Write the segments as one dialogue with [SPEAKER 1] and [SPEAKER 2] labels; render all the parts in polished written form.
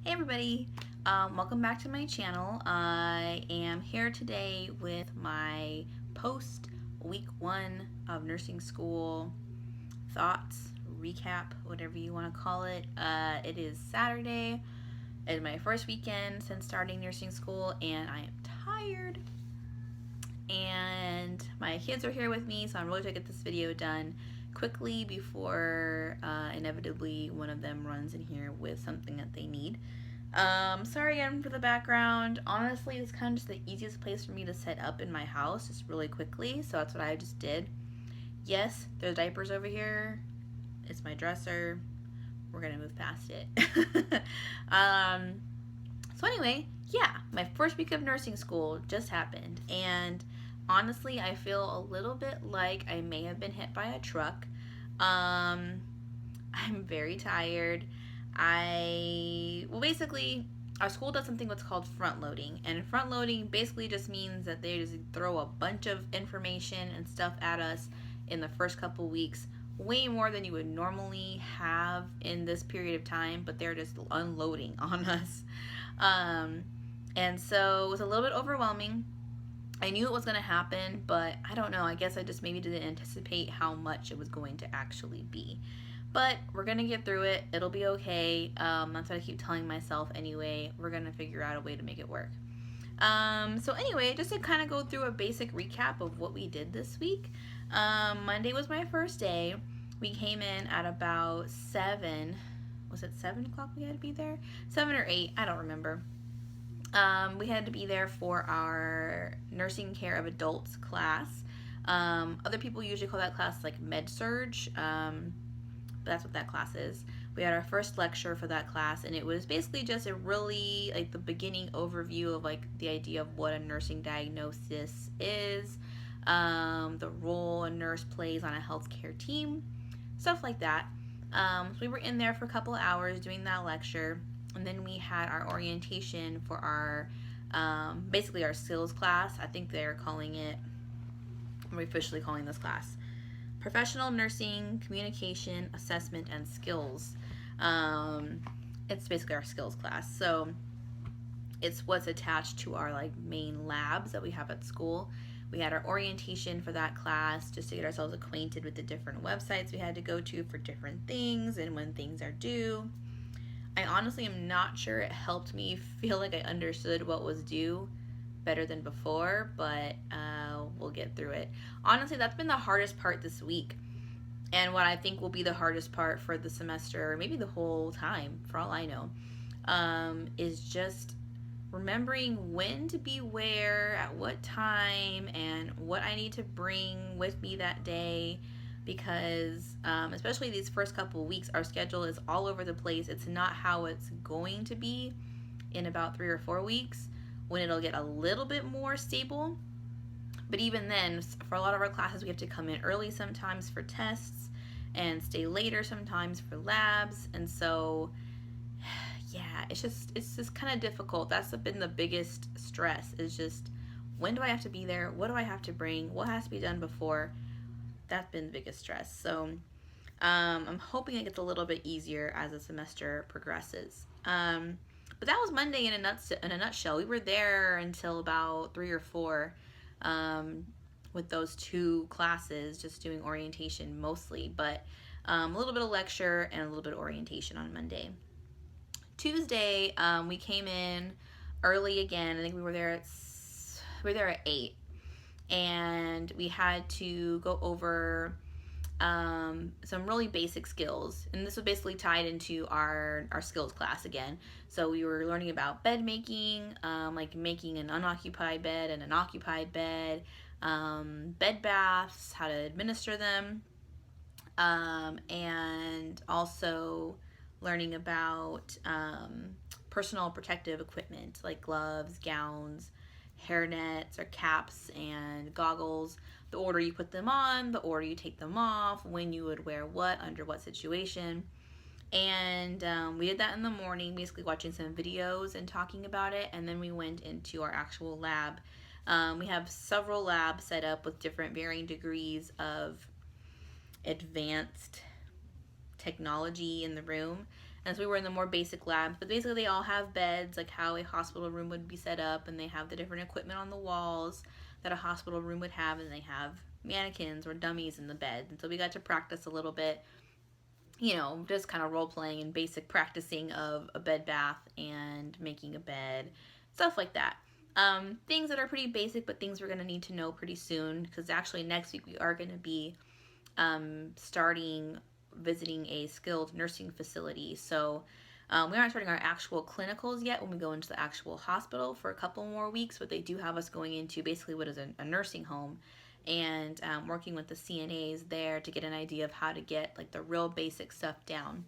[SPEAKER 1] Hey everybody, welcome back to my channel. I am here today with my post week 1 of nursing school thoughts, recap, whatever you want to call it. It is Saturday. It's my first weekend since starting nursing school and I am tired. And my kids are here with me, so I'm really trying to get this video done quickly before inevitably one of them runs in here with something that they need. Sorry again for the background. Honestly, it's kind of just the easiest place for me to set up in my house, just really quickly, so that's what I just did. Yes, there's diapers over here. It's my dresser. We're gonna move past it. So anyway, yeah, my first week of nursing school just happened, and honestly, I feel a little bit like I may have been hit by a truck. I'm very tired. Basically, our school does something what's called front loading, and front loading basically just means that they just throw a bunch of information and stuff at us in the first couple weeks, way more than you would normally have in this period of time, but they're just unloading on us. And so it was a little bit overwhelming. I knew it was going to happen, but I don't know. I guess I just maybe didn't anticipate how much it was going to actually be. But we're going to get through it. It'll be okay. That's what I keep telling myself anyway. We're going to figure out a way to make it work. So anyway, just to kind of go through a basic recap of what we did this week. Monday was my first day. We came in at about 7. Was it 7 o'clock we had to be there? 7 or 8, I don't remember. We had to be there for our nursing care of adults class. Other people usually call that class like med surge, but that's what that class is. We had our first lecture for that class, and it was basically just a really like the beginning overview of like the idea of what a nursing diagnosis is, the role a nurse plays on a healthcare team, stuff like that. So we were in there for a couple of hours doing that lecture. And then we had our orientation for our, basically our skills class. I think they're calling it, we're officially calling this class, Professional Nursing, Communication, Assessment, and Skills. It's basically our skills class. So it's what's attached to our like main labs that we have at school. We had our orientation for that class just to get ourselves acquainted with the different websites we had to go to for different things and when things are due. I honestly am not sure it helped me feel like I understood what was due better than before, but we'll get through it. Honestly, that's been the hardest part this week, and what I think will be the hardest part for the semester, or maybe the whole time, for all I know, is just remembering when to be where, at what time, and what I need to bring with me that day. Because especially these first couple of weeks, our schedule is all over the place. It's not how it's going to be in about 3 or 4 weeks when it'll get a little bit more stable. But even then, for a lot of our classes, we have to come in early sometimes for tests and stay later sometimes for labs. And so, yeah, it's just kind of difficult. That's been the biggest stress, is just when do I have to be there? What do I have to bring? What has to be done before? That's been the biggest stress. So I'm hoping it gets a little bit easier as the semester progresses. But that was Monday in a nutshell. We were there until about 3 or 4 with those 2 classes, just doing orientation mostly, but a little bit of lecture and a little bit of orientation on Monday. Tuesday, we came in early again. I think we were there at 8. And we had to go over some really basic skills, and this was basically tied into our skills class again. So we were learning about bed making, like making an unoccupied bed and an occupied bed, bed baths, how to administer them, and also learning about personal protective equipment like gloves, gowns, hairnets or caps and goggles, the order you put them on, the order you take them off, when you would wear what, under what situation. And we did that in the morning, basically watching some videos and talking about it, and then we went into our actual lab. We have several labs set up with different varying degrees of advanced technology in the room. And so we were in the more basic labs, but basically they all have beds, like how a hospital room would be set up, and they have the different equipment on the walls that a hospital room would have, and they have mannequins or dummies in the bed. And so we got to practice a little bit, just kind of role playing and basic practicing of a bed bath and making a bed, stuff like that. Things that are pretty basic, but things we're going to need to know pretty soon, because actually next week we are going to be starting visiting a skilled nursing facility. So we aren't starting our actual clinicals yet when we go into the actual hospital for a couple more weeks, but they do have us going into basically what is a nursing home, and working with the CNAs there to get an idea of how to get like the real basic stuff down.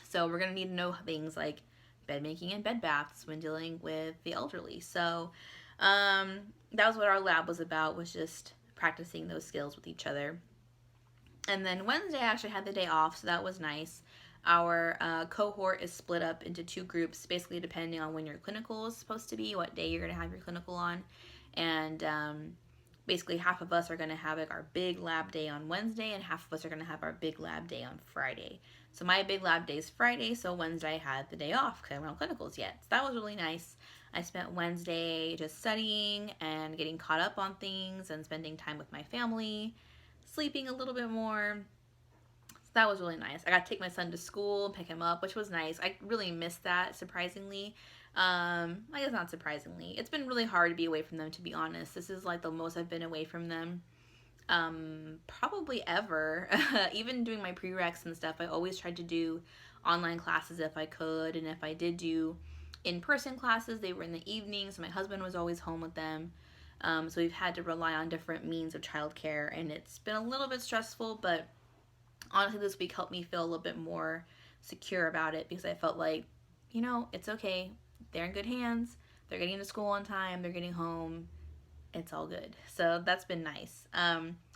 [SPEAKER 1] So we're going to need to know things like bed making and bed baths when dealing with the elderly. So that was what our lab was about, was just practicing those skills with each other. And then Wednesday I actually had the day off, so that was nice. Our cohort is split up into two groups, basically depending on when your clinical is supposed to be, what day you're going to have your clinical on. And basically half of us are going to have like our big lab day on Wednesday, and half of us are going to have our big lab day on Friday. So my big lab day is Friday, so Wednesday I had the day off because I wasn't on clinicals yet. So that was really nice. I spent Wednesday just studying and getting caught up on things and spending time with my family, sleeping a little bit more. So that was really nice. I got to take my son to school and pick him up, which was nice. I really missed that, surprisingly. I guess not surprisingly. It's been really hard to be away from them, to be honest. This is like the most I've been away from them probably ever. Even doing my prereqs and stuff, I always tried to do online classes if I could, and if I did do in-person classes, they were in the evening, so my husband was always home with them. So we've had to rely on different means of childcare, and it's been a little bit stressful, but honestly this week helped me feel a little bit more secure about it, because I felt like, it's okay. They're in good hands. They're getting to school on time. They're getting home. It's all good. So that's been nice.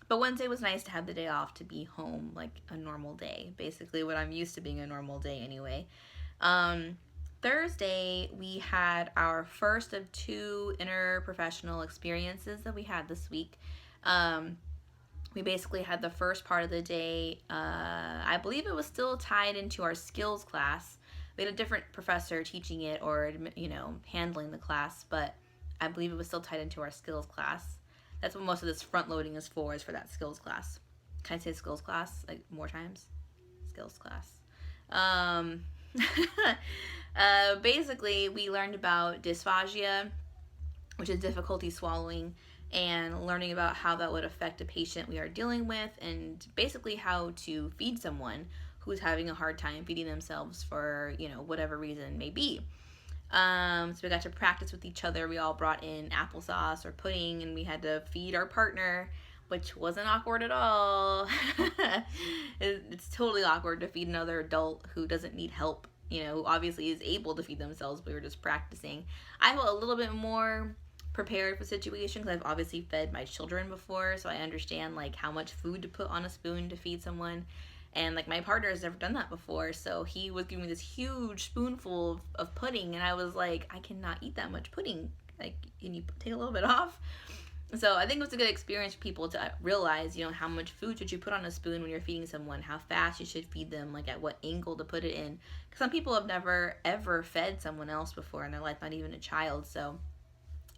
[SPEAKER 1] But Wednesday was nice to have the day off, to be home like a normal day. Basically what I'm used to being a normal day anyway. Thursday, we had our first of 2 interprofessional experiences that we had this week. We basically had the first part of the day, I believe it was still tied into our skills class. We had a different professor teaching it, or, handling the class, but I believe it was still tied into our skills class. That's what most of this front loading is for that skills class. Can I say skills class like more times? Skills class. Basically, we learned about dysphagia, which is difficulty swallowing, and learning about how that would affect a patient we are dealing with, and basically how to feed someone who's having a hard time feeding themselves for, whatever reason may be. So we got to practice with each other. We all brought in applesauce or pudding, and we had to feed our partner, which wasn't awkward at all. It's totally awkward to feed another adult who doesn't need help, who obviously is able to feed themselves. We were just practicing. I felt a little bit more prepared for situations because I've obviously fed my children before, so I understand like how much food to put on a spoon to feed someone. And like my partner has never done that before, so he was giving me this huge spoonful of pudding, and I was like, I cannot eat that much pudding. Like, can you take a little bit off? So I think it was a good experience for people to realize, how much food should you put on a spoon when you're feeding someone, how fast you should feed them, like at what angle to put it in. Because some people have never ever fed someone else before in their life, not even a child. So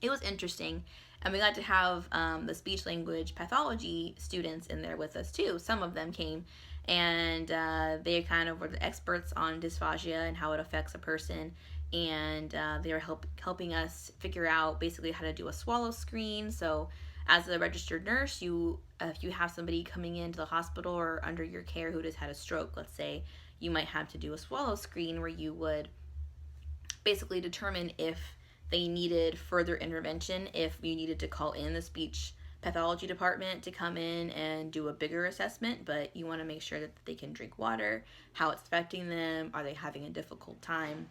[SPEAKER 1] it was interesting. And we got to have the speech language pathology students in there with us too. Some of them came, and they kind of were the experts on dysphagia and how it affects a person. And they were helping us figure out basically how to do a swallow screen. So as a registered nurse, if you have somebody coming into the hospital or under your care who just had a stroke, let's say, you might have to do a swallow screen where you would basically determine if they needed further intervention, if you needed to call in the speech pathology department to come in and do a bigger assessment, but you want to make sure that they can drink water, how it's affecting them, are they having a difficult time,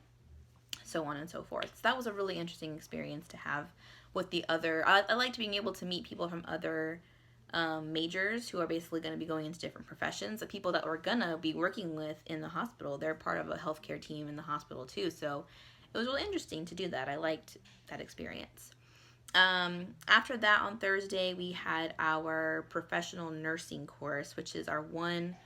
[SPEAKER 1] so on and so forth. So that was a really interesting experience to have with the other. I liked being able to meet people from other majors who are basically going to be going into different professions, the people that we're going to be working with in the hospital. They're part of a healthcare team in the hospital too, so it was really interesting to do that. I liked that experience. After that, on Thursday, we had our professional nursing course, which is our one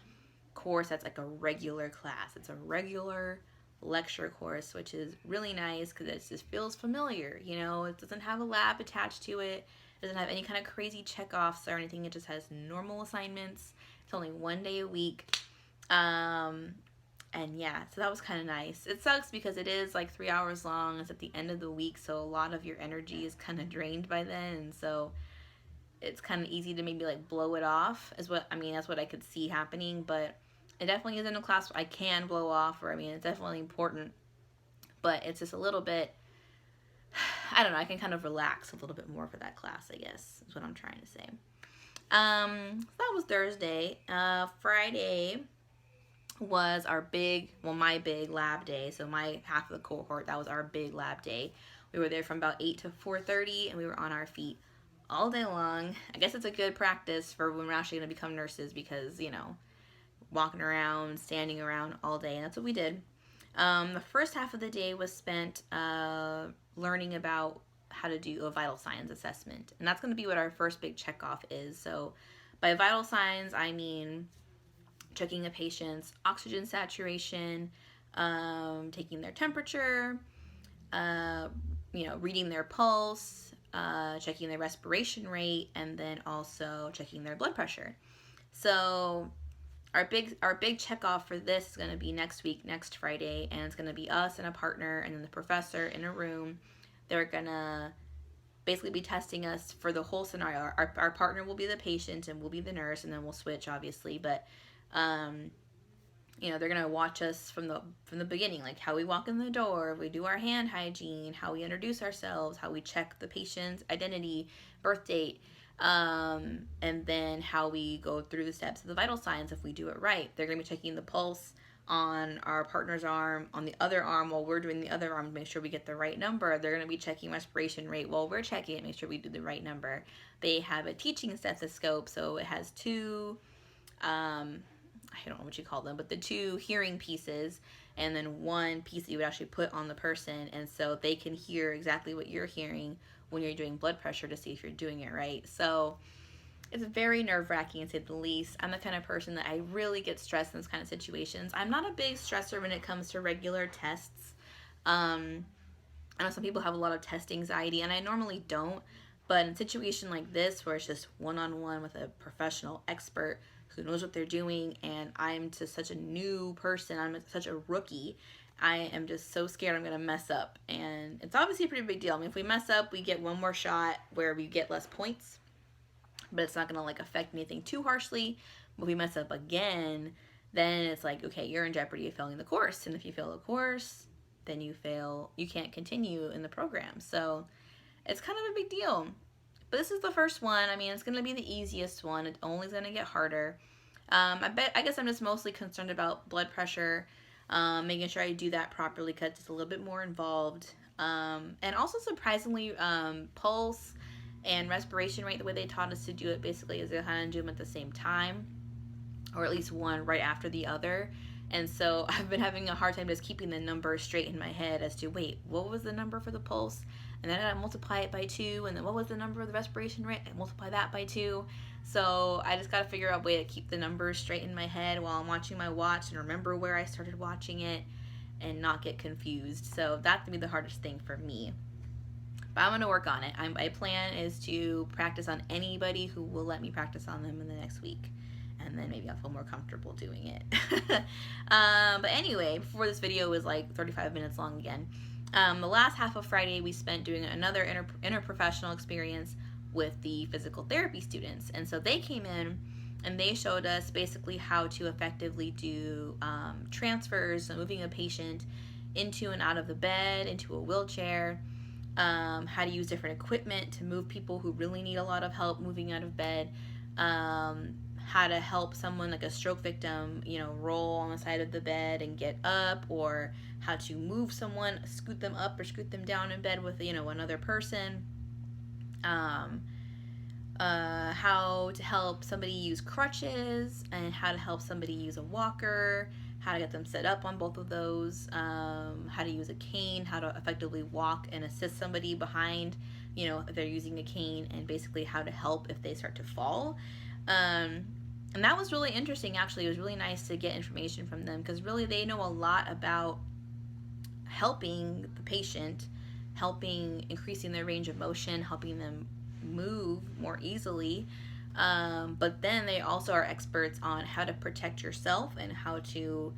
[SPEAKER 1] course that's like a regular class. It's a regular lecture course, which is really nice because it just feels familiar. You know, it doesn't have a lab attached to it. It doesn't have any kind of crazy checkoffs or anything. It just has normal assignments. It's only 1 day a week. And yeah, so that was kind of nice. It sucks because it is like 3 hours long. It's at the end of the week, so a lot of your energy is kind of drained by then, and so it's kind of easy to maybe like blow it off. That's what I could see happening. But it definitely isn't a class I can blow off, or it's definitely important, but it's just a little bit. I don't know. I can kind of relax a little bit more for that class, I guess, is what I'm trying to say. So that was Thursday. Friday was my big lab day. So my half of the cohort, that was our big lab day. We were there from about 8 to 4:30, and we were on our feet all day long. I guess it's a good practice for when we're actually going to become nurses because, walking around, standing around all day, and that's what we did. The first half of the day was spent learning about how to do a vital signs assessment, and that's going to be what our first big checkoff is. So by vital signs, I mean checking a patient's oxygen saturation, taking their temperature, reading their pulse, checking their respiration rate, and then also checking their blood pressure. So our big check off for this is going to be next week, next Friday, and it's going to be us and a partner and then the professor in a room. They're going to basically be testing us for the whole scenario. Our partner will be the patient and we'll be the nurse, and then we'll switch obviously, but they're going to watch us from the beginning, like how we walk in the door, we do our hand hygiene, how we introduce ourselves, how we check the patient's identity, birth date, and then how we go through the steps of the vital signs if we do it right. They're going to be checking the pulse on our partner's arm, on the other arm while we're doing the other arm to make sure we get the right number. They're going to be checking respiration rate while we're checking it, make sure we do the right number. They have a teaching stethoscope, so it has two, I don't know what you call them, but the two hearing pieces, and then one piece that you would actually put on the person, and so they can hear exactly what you're hearing when you're doing blood pressure to see if you're doing it right. So it's very nerve-wracking, to say the least. I'm the kind of person that I really get stressed in those kind of situations. I'm not a big stressor when it comes to regular tests. I know some people have a lot of test anxiety, and I normally don't. But in a situation like this, where it's just one-on-one with a professional expert who knows what they're doing, and I'm just such a new person, I'm such a rookie, I am just so scared I'm going to mess up. And it's obviously a pretty big deal. If we mess up, we get one more shot where we get less points, but it's not going to affect anything too harshly. But if we mess up again, then it's like, okay, you're in jeopardy of failing the course. And if you fail the course, then you can't continue in the program. So it's kind of a big deal. But this is the first one. It's going to be the easiest one. It's only going to get harder. I guess I'm just mostly concerned about blood pressure, making sure I do that properly because it's a little bit more involved. And also surprisingly, pulse and respiration rate, the way they taught us to do it basically is they kind of do them at the same time, or at least one right after the other. And so I've been having a hard time just keeping the numbers straight in my head as to, wait, what was the number for the pulse? And then I multiply it by 2, and then what was the number of the respiration rate? I multiply that by 2. So I just got to figure out a way to keep the numbers straight in my head while I'm watching my watch and remember where I started watching it and not get confused. So that's going to be the hardest thing for me. But I'm going to work on it. My plan is to practice on anybody who will let me practice on them in the next week. And then maybe I'll feel more comfortable doing it. But anyway, before this video was 35 minutes long again. The last half of Friday we spent doing another interprofessional experience with the physical therapy students. And so they came in and they showed us basically how to effectively do transfers, so moving a patient into and out of the bed, into a wheelchair, how to use different equipment to move people who really need a lot of help moving out of bed, how to help someone like a stroke victim, roll on the side of the bed and get up, or how to move someone, scoot them up or scoot them down in bed with, another person, how to help somebody use crutches, and how to help somebody use a walker, how to get them set up on both of those, how to use a cane, how to effectively walk and assist somebody behind, if they're using a cane, and basically how to help if they start to fall. And that was really interesting, actually. It was really nice to get information from them because really they know a lot about helping the patient, helping increasing their range of motion, helping them move more easily. But then they also are experts on how to protect yourself and how to,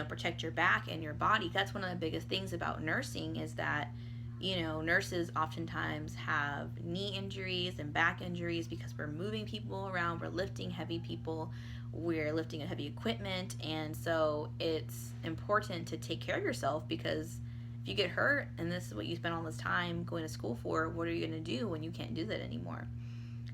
[SPEAKER 1] protect your back and your body. That's one of the biggest things about nursing is that, nurses oftentimes have knee injuries and back injuries because we're moving people around, we're lifting heavy people, we're lifting heavy equipment, and so it's important to take care of yourself because if you get hurt and this is what you spent all this time going to school for, what are you going to do when you can't do that anymore?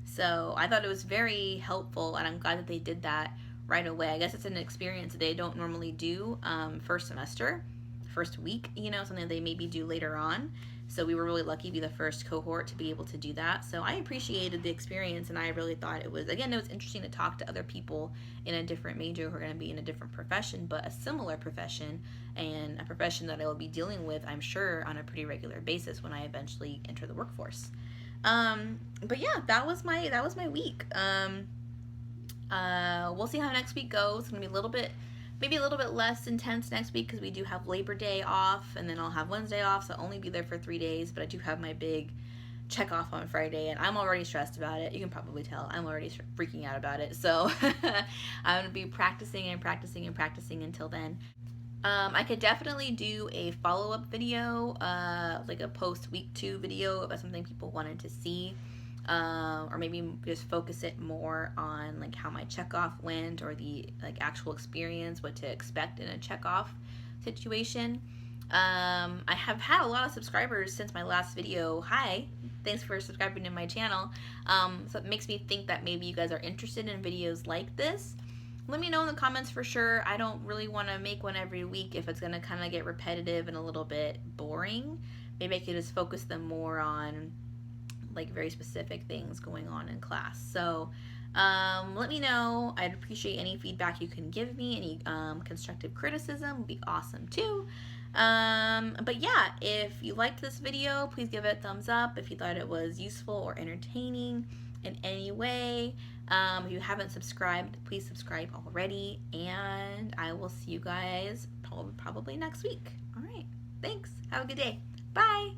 [SPEAKER 1] So I thought it was very helpful, and I'm glad that they did that right away. I guess it's an experience that they don't normally do first semester, first week, something that they maybe do later on. So we were really lucky to be the first cohort to be able to do that. So I appreciated the experience, and I really thought it was interesting to talk to other people in a different major who are going to be in a different profession, but a similar profession, and a profession that I will be dealing with, I'm sure, on a pretty regular basis when I eventually enter the workforce. But yeah, that was my week. We'll see how next week goes. It's gonna be maybe a little bit less intense next week because we do have Labor Day off, and then I'll have Wednesday off, so I'll only be there for 3 days. But I do have my big check off on Friday, and I'm already stressed about it. You can probably tell I'm already freaking out about it. So I'm gonna be practicing and practicing and practicing until then. I could definitely do a follow-up video, like a post week 2 video about something people wanted to see, or maybe just focus it more on like how my checkoff went or the like actual experience, what to expect in a checkoff situation. I have had a lot of subscribers since my last video. Hi, thanks for subscribing to my channel. So it makes me think that maybe you guys are interested in videos like this. Let me know in the comments for sure. I don't really want to make one every week if it's going to kind of get repetitive and a little bit boring. Maybe I could just focus them more on like very specific things going on in class. So let me know. I'd appreciate any feedback you can give me. Any constructive criticism would be awesome too. But yeah, if you liked this video, please give it a thumbs up. If you thought it was useful or entertaining in any way, if you haven't subscribed, please subscribe already, and I will see you guys probably next week. All right, thanks. Have a good day. Bye.